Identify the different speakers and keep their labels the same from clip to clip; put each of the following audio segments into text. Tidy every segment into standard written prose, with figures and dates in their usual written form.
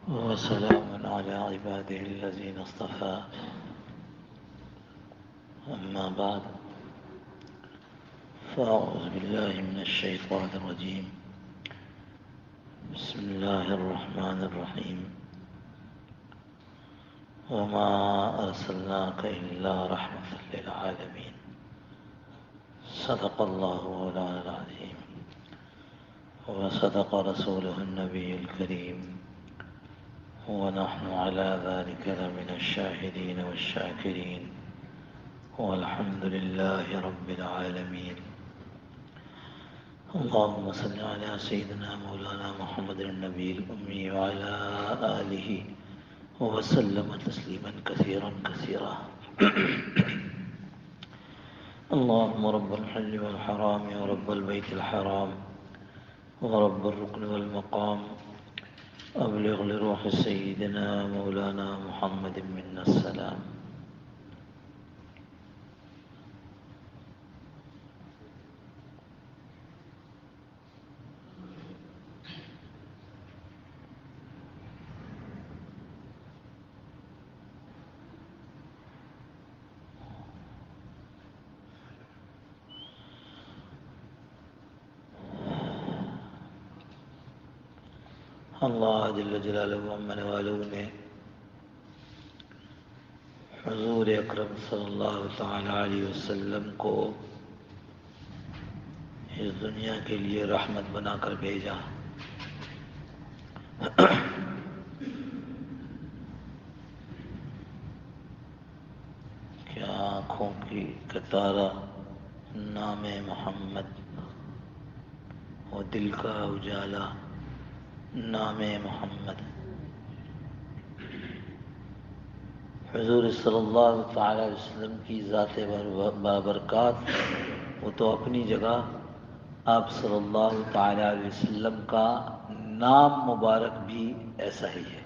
Speaker 1: وسلام على عباده الذين اصطفى أما بعد فأعوذ بالله من الشيطان الرجيم بسم الله الرحمن الرحيم وما أرسلناك إلا رحمة للعالمين صدق الله مولانا العظيم وصدق رسوله النبي الكريم ونحن على ذلك لمن الشاهدين والشاكرين والحمد لله رب العالمين اللهم صل على سيدنا مولانا محمد النبي الأمي وعلى آله وسلم تسليما كثيرا كثيرا اللهم رب الحل والحرام ورب البيت الحرام ورب الركن والمقام أبلغ لروح سيدنا مولانا محمد منا السلام اللہ جل جلالہ امن والوں نے حضور اکرم صلی اللہ تعالی علیہ وسلم کو اس دنیا کے لیے رحمت بنا کر بھیجا۔ کہ آنکھوں کی کتارا نام محمد و دل کا اجالا نام محمد۔ حضور صلی اللہ تعالی علیہ وسلم کی ذات بابرکات، وہ تو اپنی جگہ، آپ صلی اللہ تعالی علیہ وسلم کا نام مبارک بھی ایسا ہی ہے،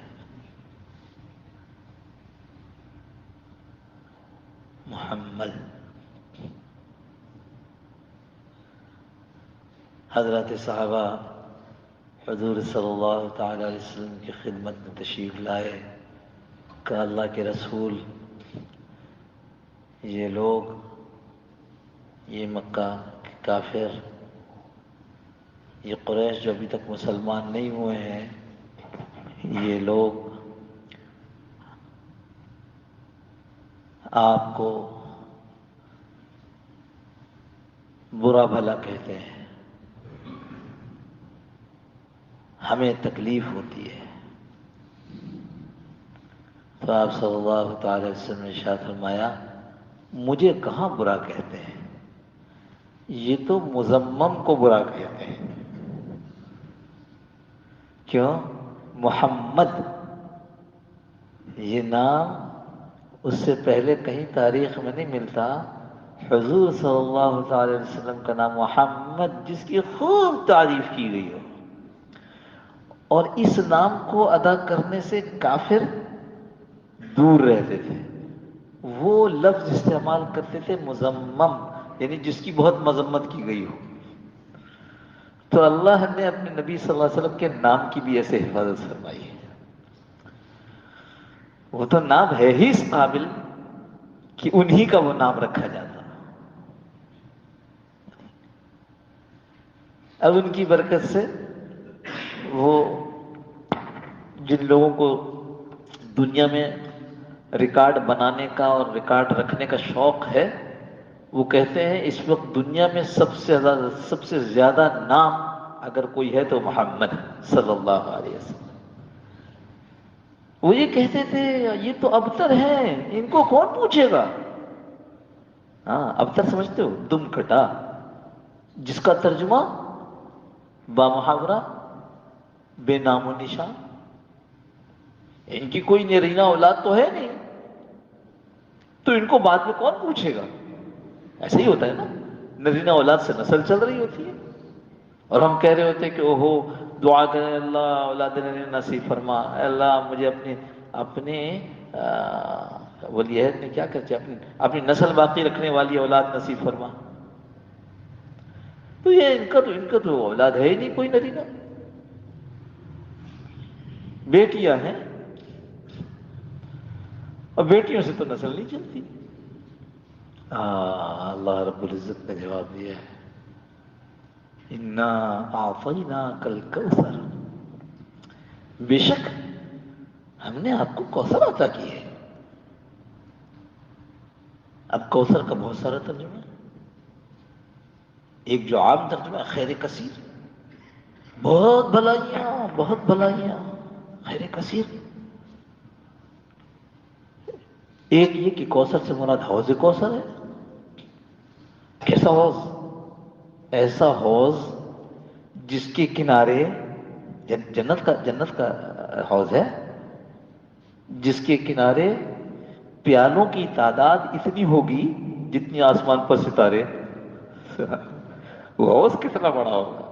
Speaker 1: محمد۔ حضرات صحابہ حضور صلی اللہ تعالی علیہ وسلم کی خدمت میں تشریف لائے کہ اللہ کے رسول، یہ لوگ، یہ مکہ کے کافر، یہ قریش جو ابھی تک مسلمان نہیں ہوئے ہیں، یہ لوگ آپ کو برا بھلا کہتے ہیں، ہمیں تکلیف ہوتی ہے۔ تو آپ صلی اللہ تعالی وسلم نے ارشاد فرمایا، مجھے کہاں برا کہتے ہیں، یہ تو مذمم کو برا کہتے ہیں۔ کیوں؟ محمد یہ نام اس سے پہلے کہیں تاریخ میں نہیں ملتا۔ حضور صلی اللہ تعالی وسلم کا نام محمد، جس کی خوب تعریف کی گئی ہو، اور اس نام کو ادا کرنے سے کافر دور رہتے تھے۔ وہ لفظ استعمال کرتے تھے مذمم، یعنی جس کی بہت مذمت کی گئی ہو۔ تو اللہ نے اپنے نبی صلی اللہ علیہ وسلم کے نام کی بھی ایسے حفاظت فرمائی ہے۔ وہ تو نام ہے ہی اس قابل کہ انہی کا وہ نام رکھا جاتا۔ اب ان کی برکت سے وہ جن لوگوں کو دنیا میں ریکارڈ بنانے کا اور ریکارڈ رکھنے کا شوق ہے، وہ کہتے ہیں اس وقت دنیا میں سب سے زیادہ نام اگر کوئی ہے تو محمد صلی اللہ علیہ وسلم۔ وہ یہ کہتے تھے یہ تو ابتر ہیں، ان کو کون پوچھے گا۔ ہاں، ابتر سمجھتے ہو؟ دم کٹا، جس کا ترجمہ بامحاورہ، بے نام و نشان۔ ان کی کوئی نرینہ اولاد تو ہے نہیں، تو ان کو بعد میں کون پوچھے گا۔ ایسا ہی ہوتا ہے نا، نرینہ اولاد سے نسل چل رہی ہوتی ہے، اور ہم کہہ رہے ہوتے ہیں کہ اوہو دعا کریں اللہ اولاد نرینہ نصیب فرما، اے اللہ مجھے اپنے ولی عہد میں کیا کرتے اپنی نسل باقی رکھنے والی اولاد نصیب فرما۔ تو یہ ان کا تو اولاد ہے ہی نہیں کوئی نرینہ۔ بیٹیاں ہیں اور بیٹیوں سے تو نسل نہیں چلتی. اللہ رب العزت نے جواب دیا ہے انا اعطیناک الکوثر، بے شک ہم نے آپ کو کوثر عطا کی ہے. اب کوثر کا بہت سارا ترجمہ ہے. ایک جو عام ترجمہ ہے خیر کثیر، بہت بھلائیاں بہت بھلائیاں، خیر کثیر. ایک یہ کہ کوثر سے مراد حوض کوثر ہے. کیسا حوض؟ ایسا حوض جس کے کنارے جنت کا حوض ہے، جس کے کنارے پیالوں کی تعداد اتنی ہوگی جتنی آسمان پر ستارے. وہ حوض کتنا بڑا ہوگا.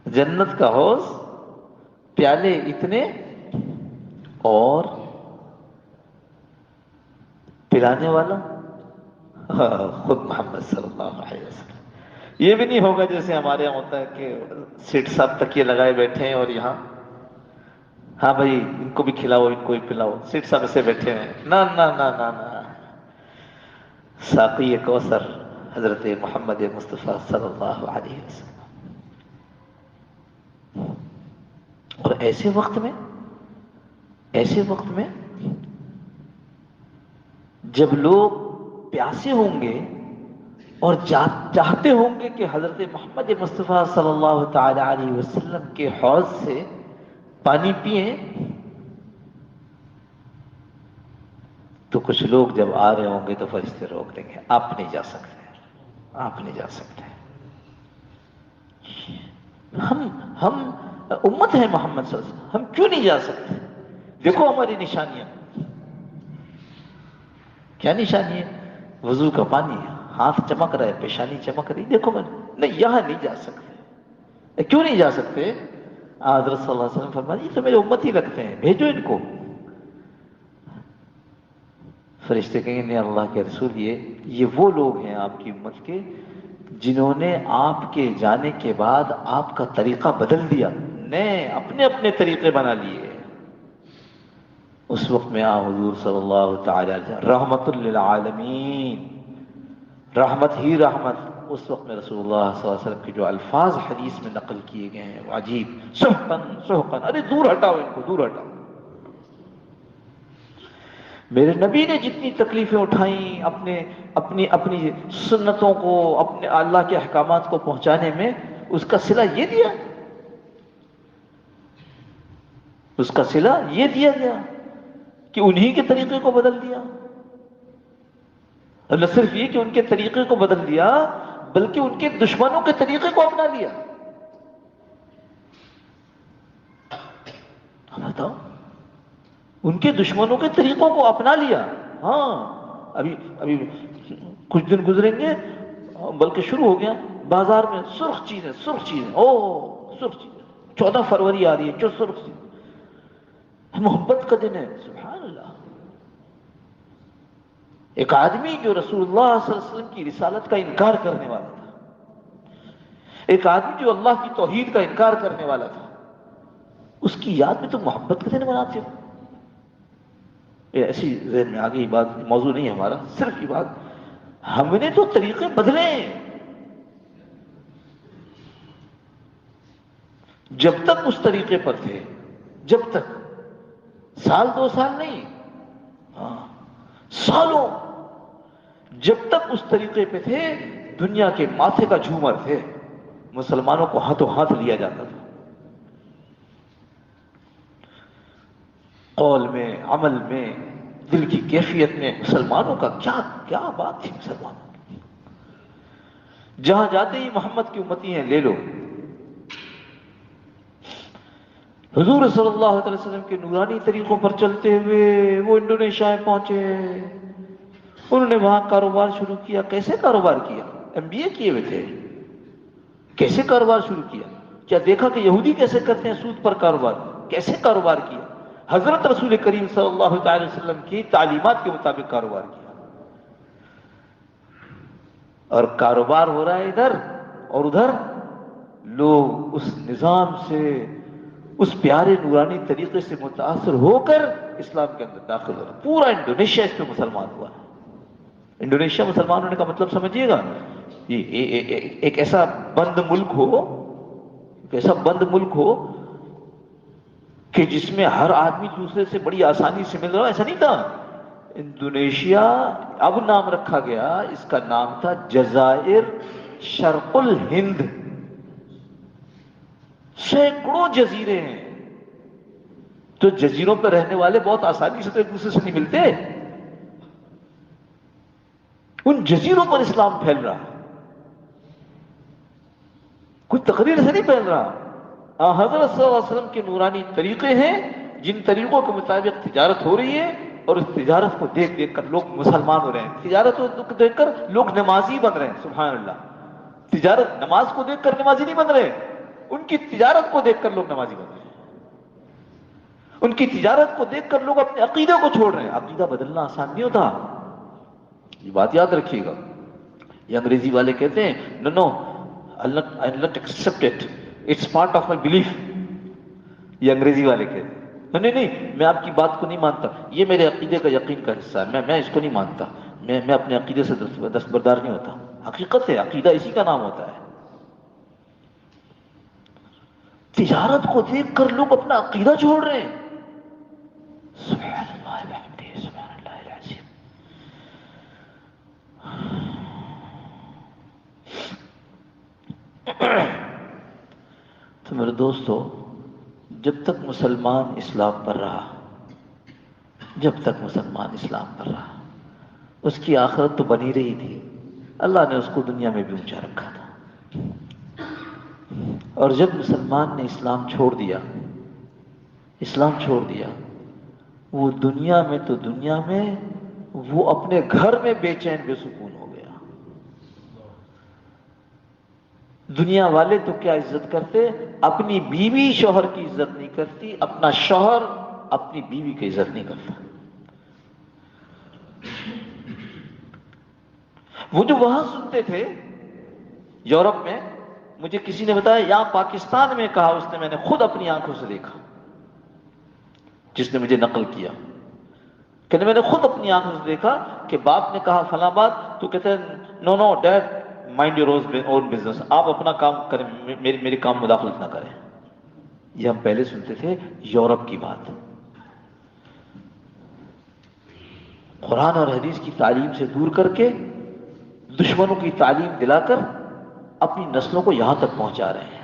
Speaker 1: جنت کا حوض، پیالے اتنے، اور پلانے والا خود محمد صلی اللہ علیہ وسلم. یہ بھی نہیں ہوگا جیسے ہمارے یہاں ہوتا ہے کہ سیٹ صاحب تکیے لگائے بیٹھے ہیں اور یہاں ہاں بھائی ان کو بھی کھلاؤ ان کو بھی پلاؤ، سیٹ صاحب سے بیٹھے ہیں. نہ نہ نہ نہ نہ، ساقی کوثر حضرت محمد مصطفیٰ صلی اللہ علیہ وسلم. اور ایسے وقت میں جب لوگ پیاسے ہوں گے اور چاہتے ہوں گے کہ حضرت محمد مصطفیٰ صلی اللہ تعالی علیہ وسلم کے حوض سے پانی پئیں، تو کچھ لوگ جب آ رہے ہوں گے تو فرشتے روک دیں گے، آپ نہیں جا سکتے، آپ نہیں جا سکتے. ہم امت ہے محمد صلی اللہ علیہ وسلم، ہم کیوں نہیں جا سکتے؟ دیکھو ہماری نشانیاں. کیا نشانی ہے؟ وضو کا پانی، ہاتھ چمک رہا ہے، پیشانی چمک رہی، دیکھو میں نہیں، یہاں نہیں جا سکتے. کیوں نہیں جا سکتے؟ حضرت صلی اللہ علیہ وسلم فرمایا یہ تو میرے امت ہی لگتے ہیں، بھیجو ان کو. فرشتے کہیں گے نہیں اللہ کے رسول، یہ وہ لوگ ہیں آپ کی امت کے جنہوں نے آپ کے جانے کے بعد آپ کا طریقہ بدل دیا، نئے اپنے اپنے طریقے بنا لیے. اس وقت میں حضور صلی اللہ تعالی علیہ وسلم رحمت للعالمین، رحمت ہی رحمت. اس وقت میں رسول اللہ صلی اللہ علیہ وسلم کے جو الفاظ حدیث میں نقل کیے گئے ہیں وہ عجیب. سحقن سحقن، ارے دور ہٹاؤ ان کو، دور ہٹاؤ. میرے نبی نے جتنی تکلیفیں اٹھائیں اپنی سنتوں کو، اپنے اللہ کے احکامات کو پہنچانے میں، اس کا صلہ یہ دیا، اس کا صلہ یہ دیا گیا کہ انہی کے طریقے کو بدل دیا. اور نہ صرف یہ کہ ان کے طریقے کو بدل دیا، بلکہ ان کے دشمنوں کے طریقے کو اپنا لیا. بتاؤ، ان کے دشمنوں کے طریقوں کو اپنا لیا. ہاں ابھی کچھ دن گزریں گے، بلکہ شروع ہو گیا بازار میں سرخ چیزیں، سرخ چیزیں، سرخ چیزیں. 14 فروری آ رہی ہے، جو سرخ چیزیں، محبت کا دن ہے. سبحان اللہ. ایک آدمی جو رسول اللہ صلی اللہ علیہ وسلم کی رسالت کا انکار کرنے والا تھا، ایک آدمی جو اللہ کی توحید کا انکار کرنے والا تھا، اس کی یاد میں تم محبت کا دن مناتے ہو. یہ ایسی ذہن میں آگئی بات، موضوع نہیں ہے ہمارا، صرف یہ بات، ہم نے تو طریقے بدلے. جب تک اس طریقے پر تھے، جب تک، سال 2 سال نہیں، سالوں، جب تک اس طریقے پہ تھے، دنیا کے ماتھے کا جھومر تھے، مسلمانوں کو ہاتھوں ہاتھ لیا جاتا تھا. قول میں، عمل میں، دل کی کیفیت میں مسلمانوں کا کیا بات تھی. مسلمانوں کی جہاں جاتے ہی محمد کی امتی ہیں، لے لو. حضور صلی اللہ علیہ وسلم کے نورانی طریقوں پر چلتے ہوئے وہ انڈونیشیا پہنچے، انہوں نے وہاں کاروبار شروع کیا. کیسے کاروبار کیا؟ MBA کیے ہوئے تھے. کیسے کاروبار شروع کیا؟ کیا دیکھا کہ یہودی کیسے کرتے ہیں سود پر کاروبار؟ کیسے کاروبار کیا؟ حضرت رسول کریم صلی اللہ تعالی وسلم کی تعلیمات کے مطابق کاروبار کیا. اور کاروبار ہو رہا ہے ادھر اور ادھر لوگ اس نظام سے، اس پیارے نورانی طریقے سے متاثر ہو کر اسلام کے اندر داخل ہو رہے. پورا انڈونیشیا اس پہ مسلمان ہوا. انڈونیشیا مسلمان ہونے کا مطلب سمجھیے گا، یہ ایک ایسا بند ملک ہو، ایک ایسا بند ملک ہو کہ جس میں ہر آدمی دوسرے سے بڑی آسانی سے مل رہا. ایسا نہیں تھا. انڈونیشیا اب نام رکھا گیا، اس کا نام تھا جزائر شرق الہند. سینکڑوں جزیرے ہیں، تو جزیروں پر رہنے والے بہت آسانی سے تو ایک دوسرے سے نہیں ملتے. ان جزیروں پر اسلام پھیل رہا، کوئی تقریر سے نہیں پھیل رہا. حضرت صلی اللہ علیہ وسلم کے نورانی طریقے ہیں جن طریقوں کے مطابق تجارت ہو رہی ہے، اور اس تجارت کو دیکھ دیکھ کر لوگ مسلمان ہو رہے ہیں. تجارت کو دیکھ کر لوگ نمازی بن رہے ہیں. سبحان اللہ. تجارت، نماز کو دیکھ کر نمازی نہیں بن رہے، ان کی تجارت کو دیکھ کر لوگ نمازی بن رہے ہیں. ان کی تجارت کو دیکھ کر لوگ اپنے عقیدے کو چھوڑ رہے ہیں. عقیدہ بدلنا آسان نہیں ہوتا، یہ بات یاد رکھیے گا. یہ انگریزی والے کہتے ہیں no know I'll not accept it, it's part of my belief. یہ انگریزی والے کہتے ہیں نہیں نہیں، میں آپ کی بات کو نہیں مانتا، یہ میرے عقیدے کا یقین کا حصہ ہے، میں اس کو نہیں مانتا، میں اپنے عقیدے سے دستبردار نہیں ہوتا. حقیقت ہے، عقیدہ اسی کا نام ہوتا ہے. تجارت کو دیکھ کر لوگ اپنا عقیدہ چھوڑ رہے ہیں. سبحان اللہ وبحمدہ، سبحان اللہ العظیم. تو میرے دوستو، جب تک مسلمان اسلام پر رہا، جب تک مسلمان اسلام پر رہا، اس کی آخرت تو بنی رہی تھی. اللہ نے اس کو دنیا میں بھی اونچا رکھا تھا. اور جب مسلمان نے اسلام چھوڑ دیا، اسلام چھوڑ دیا، وہ دنیا میں تو دنیا میں، وہ اپنے گھر میں بے چین بے سکون ہو گیا. دنیا والے تو کیا عزت کرتے، اپنی بیوی شوہر کی عزت نہیں کرتی، اپنا شوہر اپنی بیوی کی عزت نہیں کرتا. وہ جو وہاں سنتے تھے یورپ میں، مجھے کسی نے بتایا یہاں پاکستان میں کہا، اس نے، میں نے خود اپنی آنکھوں سے دیکھا، جس نے مجھے نقل کیا کہ میں نے خود اپنی آنکھوں سے دیکھا کہ باپ نے کہا فلاں بات، تو کہتے ہیں no no dad mind your own business, آپ اپنا کام کریں، میرے کام مداخلت نہ کریں. یہ ہم پہلے سنتے تھے یورپ کی بات. قرآن اور حدیث کی تعلیم سے دور کر کے دشمنوں کی تعلیم دلا کر اپنی نسلوں کو یہاں تک پہنچا رہے ہیں.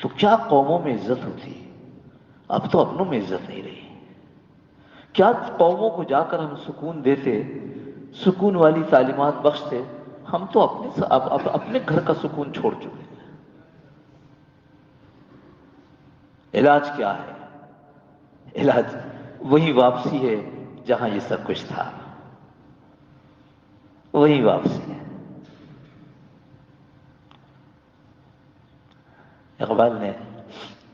Speaker 1: تو کیا قوموں میں عزت ہوتی، اب تو اپنوں میں عزت نہیں رہی. کیا قوموں کو جا کر ہم سکون دیتے، سکون والی تعلیمات بخشتے، ہم تو اپنے گھر کا سکون چھوڑ چکے ہیں. علاج کیا ہے؟ علاج وہی واپسی ہے جہاں یہ سب کچھ تھا، وہی واپسی ہے. اقبال نے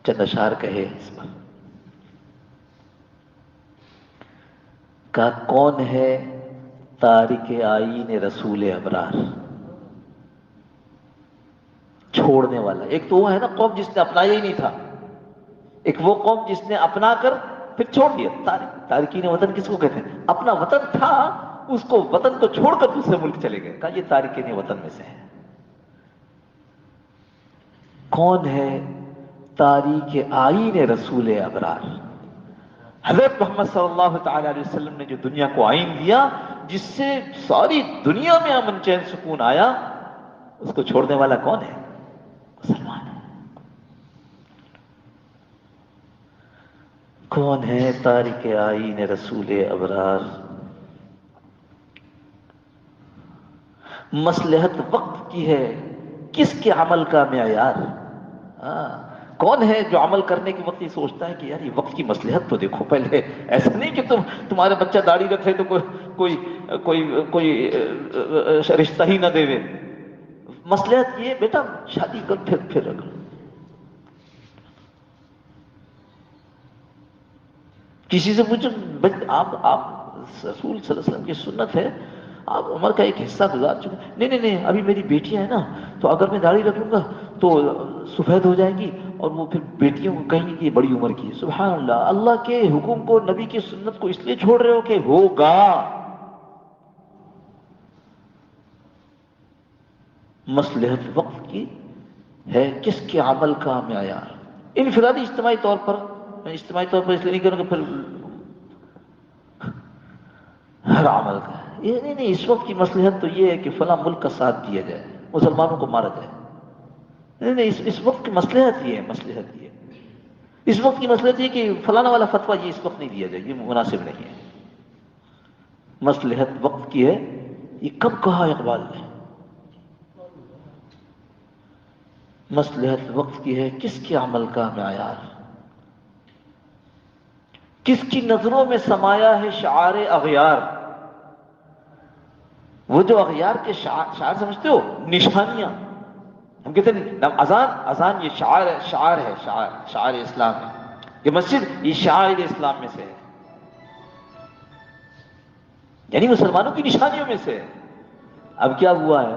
Speaker 1: چند اشعار کہے اس پر، کہا کون ہے تارک آئین رسول ابرار، چھوڑنے والا. ایک تو وہ ہے نا قوم جس نے اپنایا ہی نہیں تھا، ایک وہ قوم جس نے اپنا کر پھر چھوڑ دیا. تارکین وطن کس کو کہتے ہیں؟ اپنا وطن تھا، اس کو وطن کو چھوڑ کر دوسرے ملک چلے گئے، کہا یہ تارکین وطن میں سے ہے. کون ہے تاریخ آئین رسول ابرار؟ حضرت محمد صلی اللہ تعالی علیہ وسلم نے جو دنیا کو آئین دیا، جس سے ساری دنیا میں امن چین سکون آیا، اس کو چھوڑنے والا کون ہے؟ مسلمان ہے. کون ہے تاریخ آئین رسول ابرار؟ مصلحت وقت کی ہے کس کے عمل کا معیار. کون ہے جو عمل کرنے کے وقت یہ سوچتا ہے کہ یار یہ وقت کی مصلحت تو دیکھو پہلے. ایسا نہیں کہ تمہارے بچہ داڑھی رکھے تو کوئی رشتہ ہی نہ دے. مصلحت یہ بیٹا شادی کر پھر رکھ. کسی سے پوچھو آپ رسول صلی اللہ علیہ وسلم کی سنت ہے آپ عمر کا ایک حصہ گزار چکے. نہیں ابھی میری بیٹیاں ہیں نا, تو اگر میں داڑھی رکھوں گا تو سفید ہو جائیں گی, اور وہ پھر بیٹیوں کو کہیں گے کہ یہ بڑی عمر کی ہے. سبحان اللہ, اللہ کے حکم کو, نبی کی سنت کو اس لیے چھوڑ رہے ہو کہ ہوگا. مصلحت وقت کی ہے کس کے عمل کا معیار. انفرادی اجتماعی طور پر, میں اجتماعی طور پر اس لیے نہیں کروں کہ پھر ہر عمل کا یہ نہیں, اس وقت کی مصلحت تو یہ ہے کہ فلاں ملک کا ساتھ دیا جائے, مسلمانوں کو مارا جائے. نہیں, اس وقت کی مصلحت یہ ہے, مصلحت یہ ہے. اس وقت کی مصلحت یہ کہ فلانا والا فتویٰ یہ اس وقت نہیں دیا جائے, یہ مناسب نہیں ہے. مصلحت وقت کی ہے. یہ کب کہا اقبال نے؟ مصلحت وقت کی ہے کس کے عمل کا معیار, کس کی نظروں میں سمایا ہے شعار اغیار. وہ جو اغیار کے شعار سمجھتے ہو, نشانیاں. ہم کہتے ہیں اذان یہ شعار ہے, شعار اسلام ہے. یہ مسجد یہ شعائر اسلام میں سے ہے, یعنی مسلمانوں کی نشانیوں میں سے ہے. اب کیا ہوا ہے؟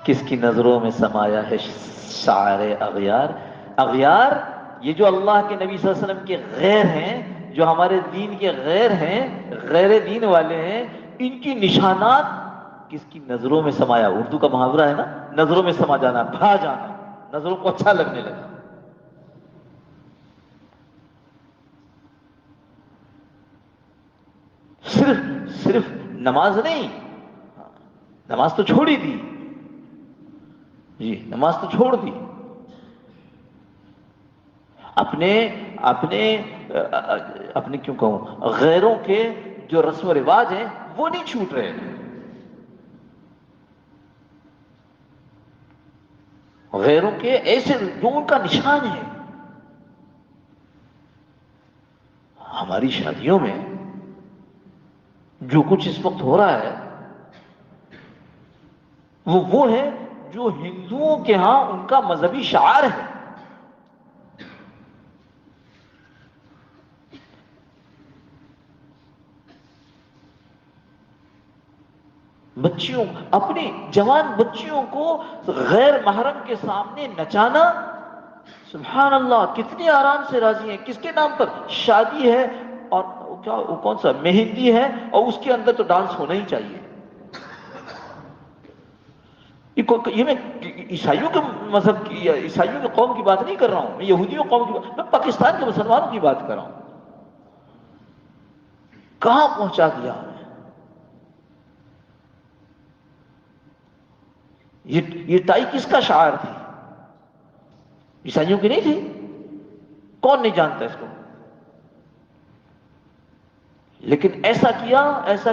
Speaker 1: کس کی نظروں میں سمایا ہے شعار اغیار. اغیار یہ جو اللہ کے نبی صلی اللہ علیہ وسلم کے غیر ہیں, جو ہمارے دین کے غیر ہیں, غیر دین والے ہیں, ان کی نشانات کس کی نظروں میں سمایا. اردو کا محاورہ ہے نا, نظروں میں سما جانا, بھا جانا, نظروں کو اچھا لگنے لگا. صرف نماز نہیں, نماز تو چھوڑ ہی دی جی, نماز تو چھوڑ دی. اپنے کیوں کہوں, غیروں کے جو رسم و رواج ہیں وہ نہیں چھوٹ رہے. غیروں کے ایسے جو ان کا نشان ہے. ہماری شادیوں میں جو کچھ اس وقت ہو رہا ہے وہ ہے جو ہندوؤں کے ہاں ان کا مذہبی شعار ہے. بچیوں, اپنی جوان بچیوں کو غیر محرم کے سامنے نچانا, سبحان اللہ, کتنی آرام سے راضی ہیں. کس کے نام پر؟ شادی ہے, اور کیا وہ کون سا مہندی ہے, اور اس کے اندر تو ڈانس ہونا ہی چاہیے. یہ میں عیسائیوں کے مذہب کی یا عیسائیوں کے قوم کی بات نہیں کر رہا ہوں, میں یہودیوں قوم کی بات, میں پاکستان کے مسلمانوں کی بات کر رہا ہوں. کہاں پہنچا دیا ہمیں. یہ ٹائی کس کا شعار تھی؟ عیسائیوں کی نہیں تھی؟ کون نہیں جانتا اس کو؟ لیکن ایسا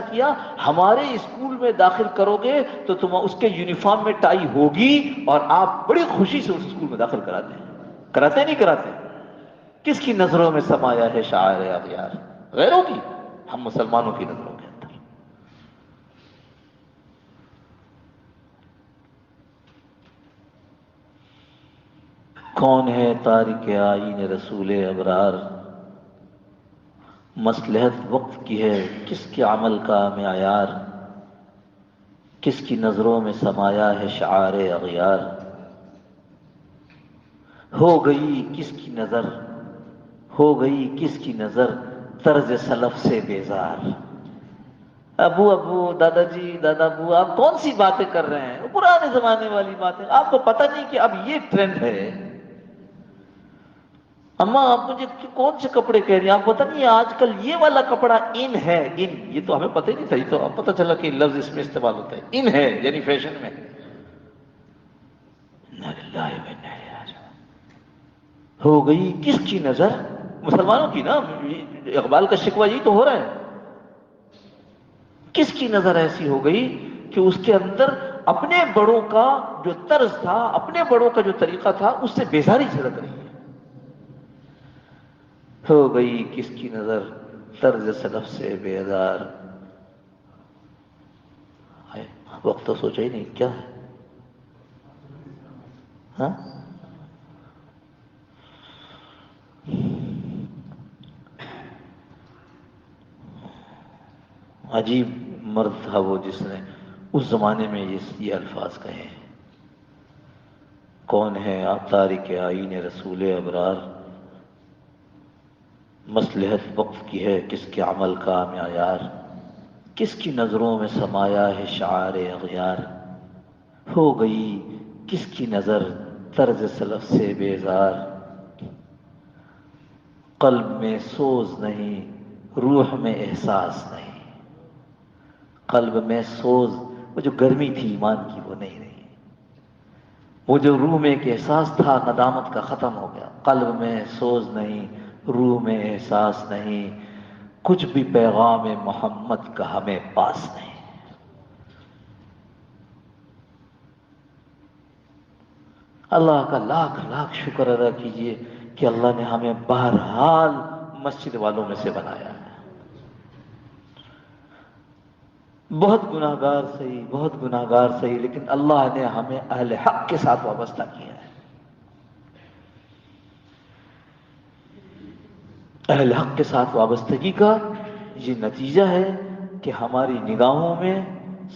Speaker 1: کیا ہمارے اسکول میں داخل کرو گے تو تم اس کے یونیفارم میں ٹائی ہوگی, اور آپ بڑی خوشی سے اس اسکول میں داخل کراتے نہیں کراتے. کس کی نظروں میں سمایا ہے شعار اغیار؟ غیروں کی, ہم مسلمانوں کی نظروں کے اندر. کون ہے تارک آئین رسول ابرار, مصلحت وقت کی ہے کس کے عمل کا معیار. کس کی نظروں میں سمایا ہے شعار اغیار. ہو گئی کس کی نظر طرز سلف سے بیزار. ابو دادا جی, دادا ابو, آپ کون سی باتیں کر رہے ہیں؟ پرانے زمانے والی باتیں. آپ کو پتہ نہیں کہ اب یہ ٹرینڈ ہے. اماں آپ مجھے کون سے کپڑے کہہ رہی ہیں؟ آپ پتہ نہیں آج کل یہ والا کپڑا ان ہے. ان, یہ تو ہمیں پتہ ہی نہیں تھا, یہ تو اب پتہ چلا کہ لفظ اس میں استعمال ہوتا ہے, ان ہے یعنی فیشن میں. ہو گئی کس کی نظر؟ مسلمانوں کی نا. اقبال کا شکوہ یہی تو ہو رہا ہے. کس کی نظر ایسی ہو گئی کہ اس کے اندر اپنے بڑوں کا جو طرز تھا, اپنے بڑوں کا جو طریقہ تھا, اس سے بیزاری جھلک رہی ہے. ہو گئی کس کی نظر طرز سلف سے بیزار. وقت تو سوچا ہی نہیں کیا ہے. ہاں, عجیب مرد تھا وہ جس نے اس زمانے میں یہ الفاظ کہے ہیں. کون ہے آپ تارک آئین رسول ابرار، مصلحت وقت کی ہے کس کے عمل کا معیار، کس کی نظروں میں سمایا ہے شعار اغیار، ہو گئی کس کی نظر طرز سلف سے بیزار، قلب میں سوز نہیں روح میں احساس نہیں. قلب میں سوز، وہ جو گرمی تھی ایمان کی وہ نہیں رہی، وہ جو روح میں ایک احساس تھا ندامت کا ختم ہو گیا. قلب میں سوز نہیں روح میں احساس نہیں، کچھ بھی پیغام محمد کا ہمیں پاس نہیں. اللہ کا لاکھ لاکھ شکر ادا کیجئے کہ اللہ نے ہمیں بہرحال مسجد والوں میں سے بنایا ہے. بہت گناہ گار صحیح، بہت گناہ گار صحیح، لیکن اللہ نے ہمیں اہل حق کے ساتھ وابستہ کیا ہے. اہل حق کے ساتھ وابستگی کا یہ نتیجہ ہے کہ ہماری نگاہوں میں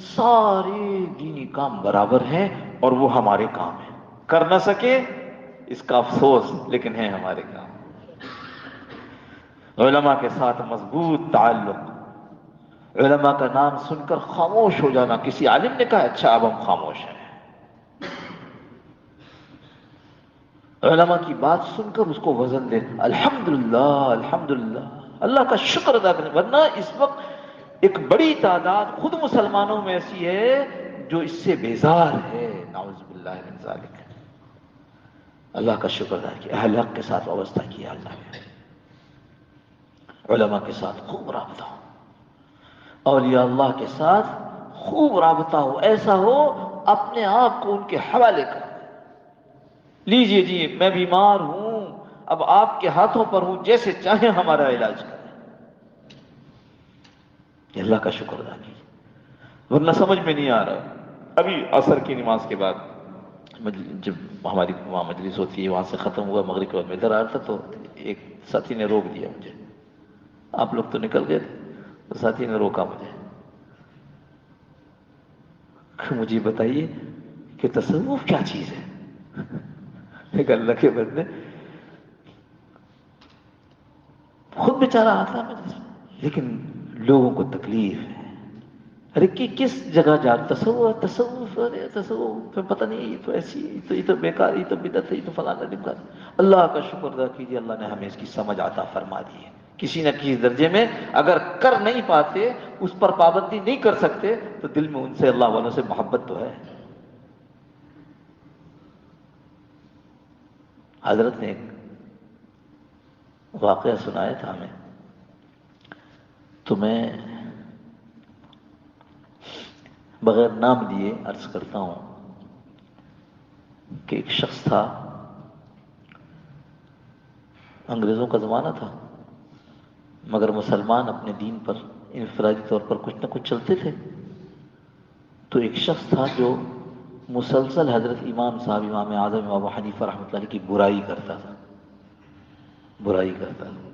Speaker 1: سارے دینی کام برابر ہیں اور وہ ہمارے کام ہیں. کر نہ سکے اس کا افسوس، لیکن ہیں ہمارے کام. علماء کے ساتھ مضبوط تعلق، علماء کا نام سن کر خاموش ہو جانا. کسی عالم نے کہا اچھا اب ہم خاموش ہیں. علماء کی بات سن کر اس کو وزن دے، الحمدللہ الحمدللہ، اللہ کا شکر ادا کریں. ورنہ اس وقت ایک بڑی تعداد خود مسلمانوں میں ایسی ہے جو اس سے بیزار ہے. نعوذ باللہ من ذالک. اللہ کا شکر ادا کیا، اہل حق کے ساتھ وابستہ کیا اللہ نے. علماء کے ساتھ خوب رابطہ ہو، اولیاء اللہ کے ساتھ خوب رابطہ ہو، ایسا ہو اپنے آپ کو ان کے حوالے کر. لیجئے جی میں بیمار ہوں، اب آپ کے ہاتھوں پر ہوں، جیسے چاہیں ہمارا علاج کریں. یہ اللہ کا شکر ادا کیجیے. ورنہ سمجھ میں نہیں آ رہا. ابھی عصر کی نماز کے بعد جب ہماری وہاں مجلس ہوتی ہے وہاں سے ختم ہوا، مغرب کے بعد میں ادھر آ رہا تھا تو ایک ساتھی نے روک دیا مجھے. آپ لوگ تو نکل گئے تھے، تو ساتھی نے روکا مجھے کہ مجھے بتائیے کہ تصوف کیا چیز ہے. ایک اللہ کے بندے خود بیچارہ آتا ہے لیکن لوگوں کو تکلیف ہے. ارے کس جگہ جا تصوف تصوف، ارے تصوف پتہ نہیں، یہ تو ایسی، یہ تو بیکار، یہ تو بدعت ہے، یہ تو فلانا ڈمکا. اللہ کا شکر ادا کیجیے اللہ نے ہمیں اس کی سمجھ عطا فرما دی ہے. کسی نہ کسی درجے میں اگر کر نہیں پاتے، اس پر پابندی نہیں کر سکتے، تو دل میں ان سے اللہ والوں سے محبت تو ہے. حضرت نے ایک واقعہ سنایا تھا ہمیں، تو میں بغیر نام لیے عرض کرتا ہوں کہ ایک شخص تھا، انگریزوں کا زمانہ تھا مگر مسلمان اپنے دین پر انفرادی طور پر کچھ نہ کچھ چلتے تھے. تو ایک شخص تھا جو مسلسل حضرت امام صاحب، امام اعظم ابو حنیفہ رحمۃ اللہ علیہ کی برائی کرتا تھا، برائی کرتا تھا،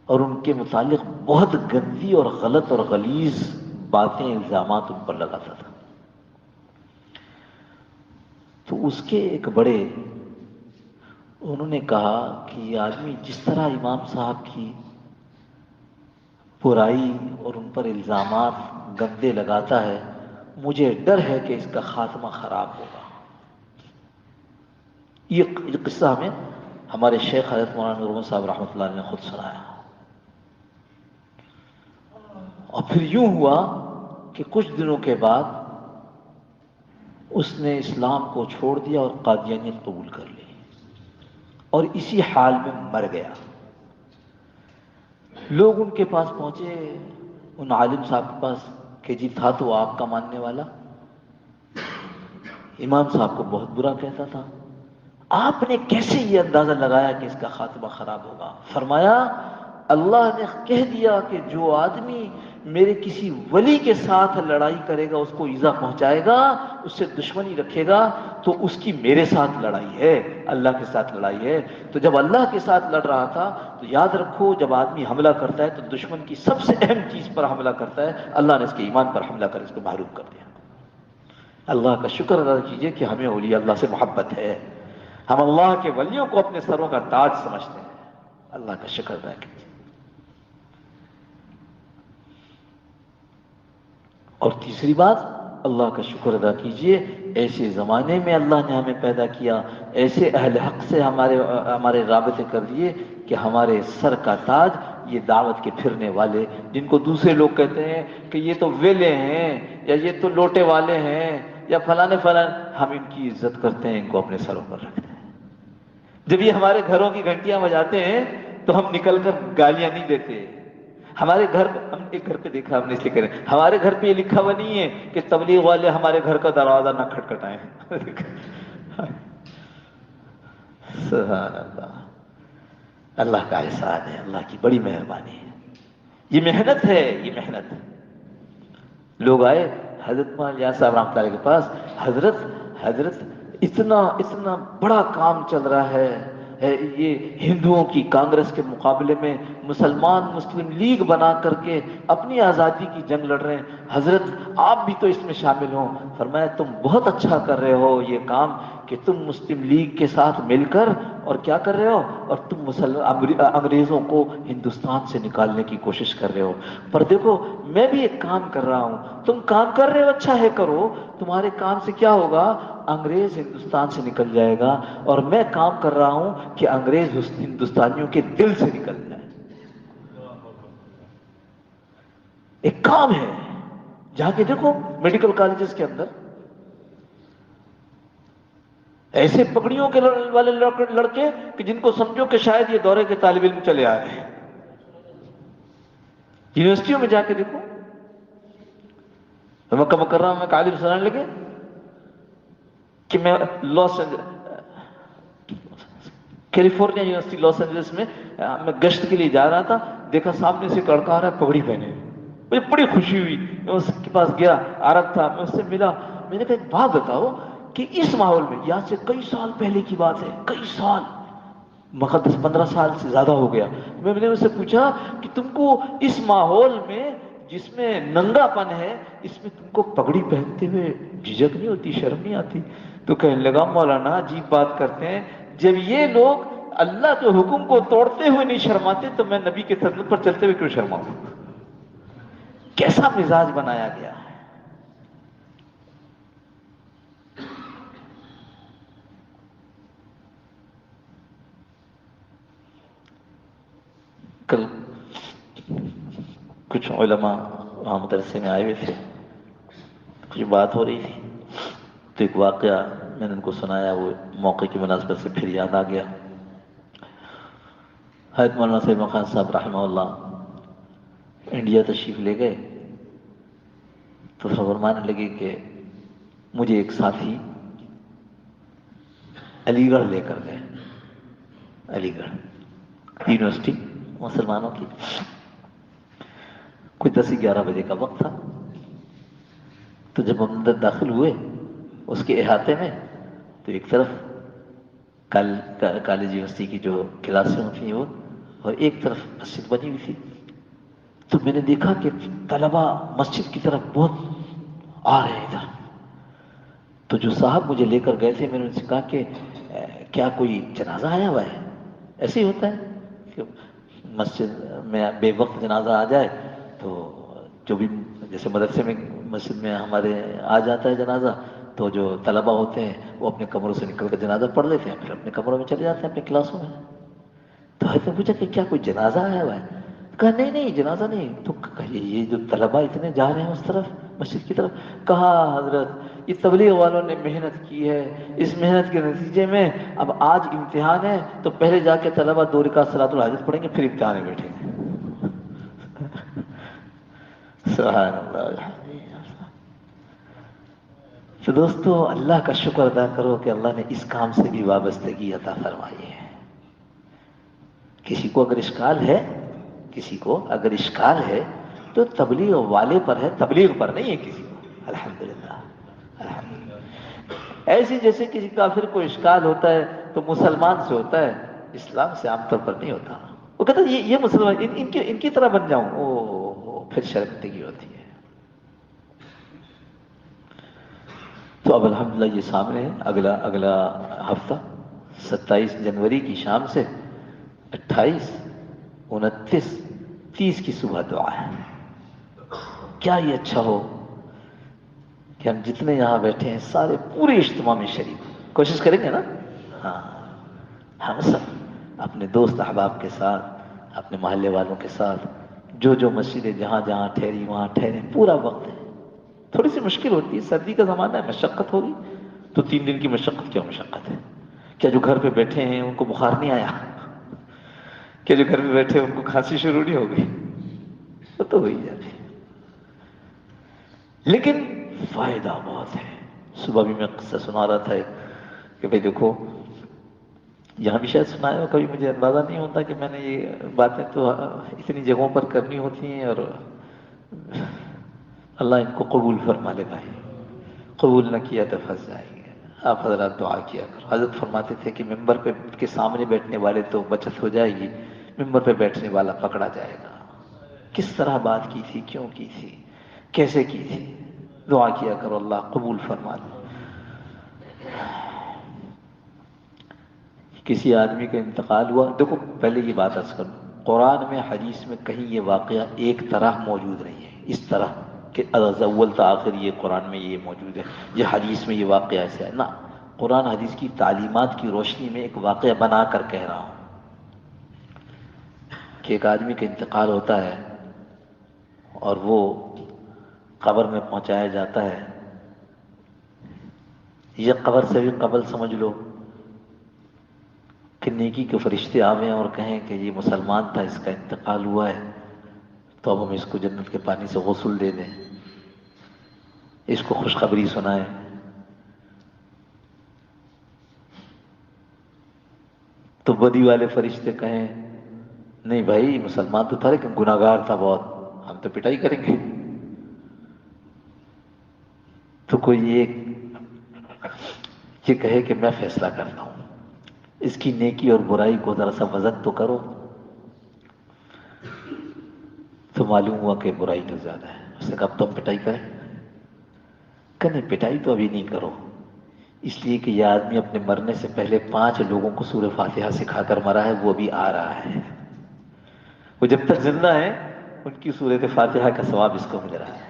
Speaker 1: اور ان کے متعلق بہت گندی اور غلط اور غلیظ باتیں، الزامات ان پر لگاتا تھا. تو اس کے ایک بڑے انہوں نے کہا کہ یہ آدمی جس طرح امام صاحب کی برائی اور ان پر الزامات گندے لگاتا ہے، مجھے ڈر ہے کہ اس کا خاتمہ خراب ہوگا. یہ قصہ ہمیں ہمارے شیخ حضرت مولانا نور محمد صاحب رحمۃ اللہ علیہ نے خود سنایا. اور پھر یوں ہوا کہ کچھ دنوں کے بعد اس نے اسلام کو چھوڑ دیا اور قادیانیت قبول کر لی، اور اسی حال میں مر گیا. لوگ ان کے پاس پہنچے، ان عالم صاحب کے پاس، کہ جی تھا تو آپ کا ماننے والا، امام صاحب کو بہت برا کہتا تھا، آپ نے کیسے یہ اندازہ لگایا کہ اس کا خاتمہ خراب ہوگا؟ فرمایا اللہ نے کہہ دیا کہ جو آدمی میرے کسی ولی کے ساتھ لڑائی کرے گا، اس کو ایذا پہنچائے گا، اس سے دشمنی رکھے گا، تو اس کی میرے ساتھ لڑائی ہے، اللہ کے ساتھ لڑائی ہے۔ تو جب اللہ کے ساتھ لڑ رہا تھا تو یاد رکھو، جب آدمی حملہ کرتا ہے تو دشمن کی سب سے اہم چیز پر حملہ کرتا ہے، اللہ نے اس کے ایمان پر حملہ کر اس کو محروم کر دیا۔ اللہ کا شکر ادا کیجئے کہ ہمیں اولیاء اللہ سے محبت ہے، ہم اللہ کے ولیوں کو اپنے سروں کا تاج سمجھتے ہیں، اللہ کا شکر ادا کیجئے۔ اور تیسری بات، اللہ کا شکر ادا کیجئے، ایسے زمانے میں اللہ نے ہمیں پیدا کیا، ایسے اہل حق سے ہمارے رابطے کر دیے کہ ہمارے سر کا تاج یہ دعوت کے پھرنے والے، جن کو دوسرے لوگ کہتے ہیں کہ یہ تو ویلے ہیں، یا یہ تو لوٹے والے ہیں، یا فلانے فلانے، ہم ان کی عزت کرتے ہیں، ان کو اپنے سروں پر رکھتے ہیں۔ جب یہ ہمارے گھروں کی گھنٹیاں بجاتے ہیں تو ہم نکل کر گالیاں نہیں دیتے۔ ہمارے گھر، ہم ایک گھر پہ دیکھا، ہم نے اس لیے کریں، ہمارے گھر پہ یہ لکھا ہوا نہیں ہے کہ تبلیغ والے ہمارے گھر کا دروازہ نہ کھٹکھٹائیں۔ سبحان اللہ، اللہ کا احسان ہے، اللہ کی بڑی مہربانی ہے، یہ محنت ہے، یہ محنت۔ لوگ آئے حضرت مولانا الیاس صاحب رحمۃ اللہ علیہ کے پاس، حضرت اتنا بڑا کام چل رہا ہے، یہ ہندوؤں کی کانگریس کے مقابلے میں مسلمان مسلم لیگ بنا کر کے اپنی آزادی کی جنگ لڑ رہے ہیں، حضرت آپ بھی تو اس میں شامل ہوں۔ فرمایا تم بہت اچھا کر رہے ہو یہ کام کہ تم مسلم لیگ کے ساتھ مل کر اور کیا کر رہے ہو، اور تم انگریزوں کو ہندوستان سے نکالنے کی کوشش کر رہے ہو۔ پر دیکھو میں بھی ایک کام کر رہا ہوں، تم کام کر رہے ہو اچھا ہے کرو، تمہارے کام سے کیا ہوگا، انگریز ہندوستان سے نکل جائے گا، اور میں کام کر رہا ہوں کہ انگریز ہندوستانیوں کے دل سے نکل جائے۔ ایک کام ہے، جا کے دیکھو میڈیکل کالجز کے اندر ایسے پگڑیوں کے والے لڑکے کہ جن کو سمجھو کہ شاید یہ دورے کے طالب علم چلے آ رہے ہیں، یونیورسٹیوں میں جا کے دیکھو، مکہ مکرمہ میں عالم سنانے لگے کہ میں کیلیفورنیا یونیورسٹی لاس اینجلس میں گشت کے لیے جا رہا تھا، دیکھا سامنے سے ایک لڑکا آ رہا ہے پگڑی پہنے، مجھے بڑی خوشی ہوئی، میں اس کے پاس گیا، عرب تھا، میں اس سے ملا، میں نے کہا ایک بات بتاؤ کہ اس ماحول میں، یہاں سے کئی سال پہلے کی بات ہے، کئی سال، مقدس 15 سال سے زیادہ ہو گیا، میں نے اس سے پوچھا کہ تم کو اس ماحول میں جس میں ننگا پن ہے، اس میں تم کو پگڑی پہنتے ہوئے جھجک نہیں ہوتی، شرم نہیں آتی؟ تو کہنے لگا مولانا عجیب بات کرتے ہیں، جب یہ لوگ اللہ کے حکم کو توڑتے ہوئے نہیں شرماتے تو میں نبی کے سنت پر چلتے ہوئے کیوں شرماؤں؟ کیسا مزاج بنایا گیا ہے۔ کل کچھ علماء وہاں مدرسے میں آئے ہوئے تھے، کچھ بات ہو رہی تھی، تو ایک واقعہ میں نے ان کو سنایا، وہ موقع کی مناسبت سے پھر یاد آ گیا۔ حضرت مولانا سید خان صاحب رحمہ اللہ انڈیا تشریف لے گئے، تو فرمانے لگے کہ مجھے ایک ساتھی علی گڑھ لے کر گئے، علی گڑھ یونیورسٹی مسلمانوں کی، کوئی 10-11 بجے کا وقت تھا، تو جب ہم اندر داخل ہوئے اس کے احاطے میں، تو ایک طرف کالج یونیورسٹی کی جو کلاسیں ہوتی ہیں وہ، اور ایک طرف مسجد بنی ہوئی تھی، تو میں نے دیکھا کہ طلبا مسجد کی طرف بہت آ رہے ہیں ادھر، تو جو صاحب مجھے لے کر گئے تھے میں نے ان سے کہا کہ کیا کوئی جنازہ آیا ہوا ہے؟ ایسے ہی ہوتا ہے کہ مسجد میں بے وقت جنازہ آ جائے تو جو بھی، جیسے مدرسے میں مسجد میں ہمارے آ جاتا ہے جنازہ، تو جو طلبا ہوتے ہیں وہ اپنے کمروں سے نکل کر جنازہ پڑھ لیتے ہیں، پھر اپنے کمروں میں چلے جاتے ہیں اپنے کلاسوں میں۔ تو حضرت نے پوچھا کہ کیا کوئی جنازہ آیا ہوا ہے؟ کہا نہیں جنازہ نہیں۔ تو یہ جو طلبا اتنے جا رہے ہیں اس طرف مسجد کی طرف، کہا حضرت یہ تبلیغ والوں نے محنت کی ہے، اس محنت کے نتیجے میں اب آج امتحان ہے، تو پہلے جا کے طلبا 2 رکعت صلاۃ الحاجت پڑھیں گے، پھر امتحان میں بیٹھیں گے۔ سبحان اللہ۔ تو دوستو اللہ کا شکر ادا کرو کہ اللہ نے اس کام سے بھی وابستگی عطا فرمائی ہے۔ کسی کو اگر اشکال ہے کسی کو اگر اشکال ہے تو تبلیغ والے پر ہے، تبلیغ پر نہیں ہے کسی کو. الحمدللہ الحمدللہ. ایسی جیسے کسی کافر کو اشکال ہوتا ہے تو مسلمان سے ہوتا ہے، اسلام سے عام طور پر نہیں ہوتا. وہ کہتا ہے یہ مسلمان ان کی طرح بن جاؤں، او پھر شرمندگی ہوتی ہے. تو اب الحمدللہ یہ سامنے ہے. اگلا ہفتہ 27 جنوری کی شام سے 28 29 30 کی صبح دعا ہے. کیا یہ اچھا ہو کہ ہم جتنے یہاں بیٹھے ہیں سارے پورے اجتماع میں شریک کوشش کریں گے نا. ہاں ہم سب اپنے دوست احباب کے ساتھ، اپنے محلے والوں کے ساتھ، جو مسجدیں جہاں جہاں ٹھہری وہاں ٹھہریں. پورا وقت ہے. تھوڑی سی مشکل ہوتی ہے، سردی کا زمانہ ہے، مشقت ہوگی. تو 3 دن کی مشقت کیا مشقت ہے؟ کیا جو گھر پہ بیٹھے ہیں ان کو بخار نہیں آیا؟ کیا جو گھر پہ بیٹھے ہیں ان کو کھانسی شروع نہیں ہو گئی؟ وہ تو ہوئی جاتی ہے. لیکن فائدہ بہت ہے. صبح بھی میں قصہ سنا رہا تھا کہ بھئی دیکھو، یہاں بھی شاید سنایا ہو، کبھی مجھے اندازہ نہیں ہوتا کہ میں نے یہ باتیں تو اتنی جگہوں پر کرنی ہوتی ہیں، اور اللہ ان کو قبول فرما لے. بھائی قبول نہ کیا تو پھنس جائیں گے. آپ حضرات دعا کیا کرو. حضرت فرماتے تھے کہ ممبر پہ کے سامنے بیٹھنے والے تو بچت ہو جائے گی، ممبر پہ بیٹھنے والا پکڑا جائے گا. کس طرح بات کی تھی، کیوں کی تھی، کیسے کی تھی. دعا کیا کرو اللہ قبول فرما لے. کسی آدمی کا انتقال ہوا، دیکھو پہلے یہ بات عرض کروں، قرآن میں حدیث میں کہیں یہ واقعہ ایک طرح موجود نہیں ہے، اس طرح کہ از اول تا آخر یہ قرآن میں یہ موجود ہے، یہ حدیث میں یہ واقعہ ایسا ہے. نہ، قرآن حدیث کی تعلیمات کی روشنی میں ایک واقعہ بنا کر کہہ رہا ہوں کہ ایک آدمی کا انتقال ہوتا ہے اور وہ قبر میں پہنچایا جاتا ہے. یہ قبر سے بھی قبل سمجھ لو کہ نیکی کے فرشتے آویں اور کہیں کہ یہ مسلمان تھا، اس کا انتقال ہوا ہے، تو اب ہم اس کو جنت کے پانی سے غسل دے دیں، اس کو خوشخبری سنائیں. تو بدی والے فرشتے کہیں نہیں بھائی مسلمان تو تھا لیکن گناہگار تھا بہت، ہم تو پٹائی کریں گے. تو کوئی یہ کہے کہ میں فیصلہ کرتا ہوں، اس کی نیکی اور برائی کو ذرا سا وزن تو کرو. تو معلوم ہوا کہ برائی تو زیادہ ہے. اس نے کہا اب تم پٹائی کریں؟ کہ نہیں پٹائی تو ابھی نہیں کرو، اس لیے کہ یہ آدمی اپنے مرنے سے پہلے 5 لوگوں کو سورہ فاتحہ سکھا کر مرا ہے، وہ بھی آ رہا ہے. وہ جب تک زندہ ہے ان کی سورۃ فاتحہ کا ثواب اس کو مل رہا ہے.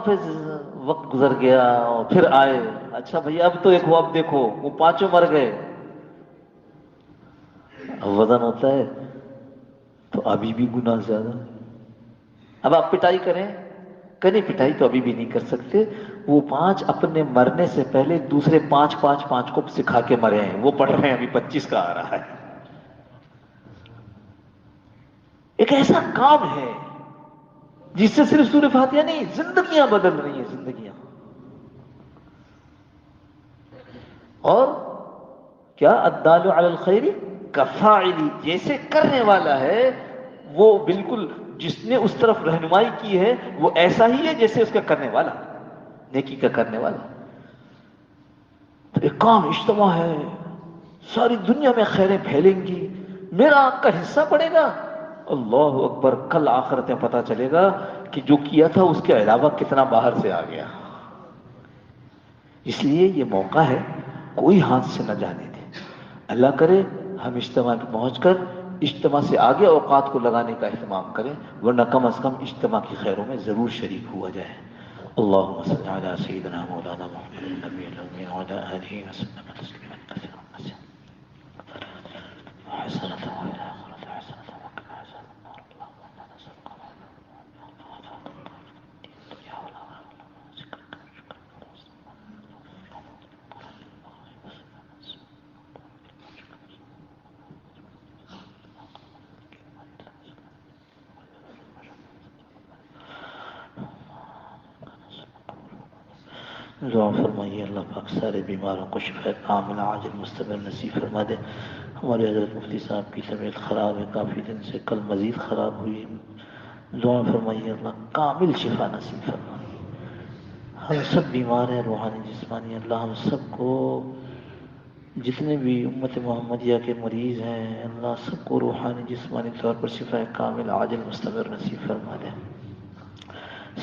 Speaker 1: پھر وقت گزر گیا اور پھر آئے. اچھا بھائی اب تو اب دیکھو وہ 5 مر گئے. اب وزن ہوتا ہے تو ابھی بھی گناہ زیادہ. اب آپ پٹائی کریں کہ نہیں؟ پٹائی تو ابھی بھی نہیں کر سکتے. وہ 5 اپنے مرنے سے پہلے دوسرے 5 کو سکھا کے مرے ہیں، وہ پڑھ رہے ہیں، ابھی 25 کا آ رہا ہے. ایک ایسا کام ہے جس سے صرف سورہ فاتحہ نہیں، زندگیاں بدل رہی ہیں، زندگیاں. اور کیا الدال علی الخیر کفاعلی، جیسے کرنے والا ہے وہ بالکل جس نے اس طرف رہنمائی کی ہے وہ ایسا ہی ہے جیسے اس کا کرنے والا، نیکی کا کرنے والا. تو ایک کام اجتماع ہے، ساری دنیا میں خیریں پھیلیں گی، میرا آپ کا حصہ پڑے گا. اللہ اکبر، کل آخرت میں پتا چلے گا کہ جو کیا تھا اس کے علاوہ کتنا باہر سے آ گیا. اس لیے یہ موقع ہے، کوئی ہاتھ سے نہ جانے دے. اللہ کرے ہم اجتماع میں پہنچ کر اجتماع سے آگے اوقات کو لگانے کا اہتمام کریں، ورنہ کم از کم اجتماع کی خیروں میں ضرور شریک ہوا جائے. اللهم صل على سيدنا مولانا محمد النبي الأمي وعلى آله وسلم تسليما كثيرا حسنة وإلى آخرة حسنة وقنا عذاب النار. اللهم إنا نسألك الدنيا دعا فرمائیے اللہ پاک سارے بیماروں کو شفا کاملہ عاجل مستقبل نصیب فرما دے. ہمارے حضرت مفتی صاحب کی طبیعت خراب ہے کافی دن سے، کل مزید خراب ہوئی، دعا فرمائیے اللہ کامل شفا نصیب فرمائے۔ ہم سب بیمار ہیں روحانی جسمانی، اللہ ہم سب کو، جتنے بھی امت محمدیہ کے مریض ہیں اللہ سب کو روحانی جسمانی طور پر شفا کامل عاجل مستمر نصیب فرما دے۔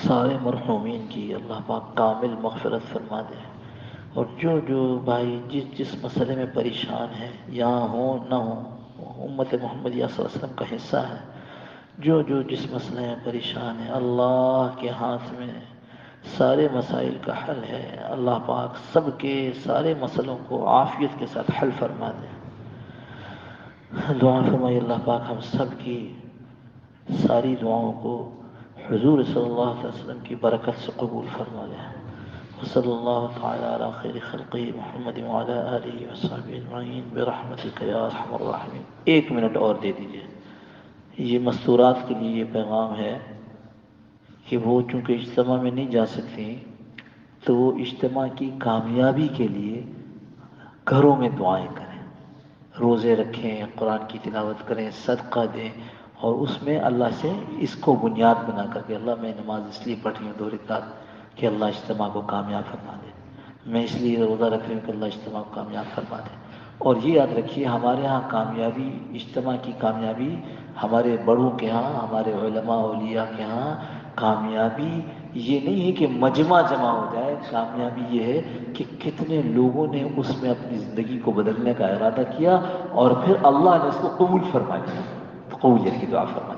Speaker 1: سارے مرحومین کی اللہ پاک کامل مغفرت فرما دے، اور جو جو بھائی جس مسئلے میں پریشان ہیں یہاں ہوں نہ ہوں، امت محمدیہ صلی اللہ علیہ وسلم کا حصہ ہے، جو جس مسئلے میں پریشان ہے اللہ کے ہاتھ میں سارے مسائل کا حل ہے، اللہ پاک سب کے سارے مسئلوں کو عافیت کے ساتھ حل فرما دے۔ دعا فرمائے اللہ پاک ہم سب کی ساری دعاؤں کو حضور صلی اللہ علیہ وسلم کی برکت سے قبول فرما دے۔ وصلی اللہ تعالی علی خیر خلقہ محمد وعلی آلہ وصحبہ اجمعین برحمتک یا ارحم الراحمین۔ 1 منٹ اور دے دیجیے۔ یہ مستورات کے لیے یہ پیغام ہے کہ وہ چونکہ اجتماع میں نہیں جا سکتی تو وہ اجتماع کی کامیابی کے لیے گھروں میں دعائیں کریں، روزے رکھیں، قرآن کی تلاوت کریں، صدقہ دیں، اور اس میں اللہ سے اس کو بنیاد بنا کر کے اللہ میں نماز اس لیے پڑھ رہی ہوں 2 رکعت کہ اللہ اجتماع کو کامیاب فرما دے، میں اس لیے روزہ رکھ رہی ہوں کہ اللہ اجتماع کو کامیاب فرما دے۔ اور یہ یاد رکھیے ہمارے ہاں کامیابی، اجتماع کی کامیابی، ہمارے بڑوں کے ہاں، ہمارے علماء اولیاء کے ہاں کامیابی یہ نہیں ہے کہ مجمع جمع ہو جائے، کامیابی یہ ہے کہ کتنے لوگوں نے اس میں اپنی زندگی کو بدلنے کا ارادہ کیا اور پھر اللہ نے اس کو قبول فرما لیا۔ قبولیت کی دعا فرمائیں۔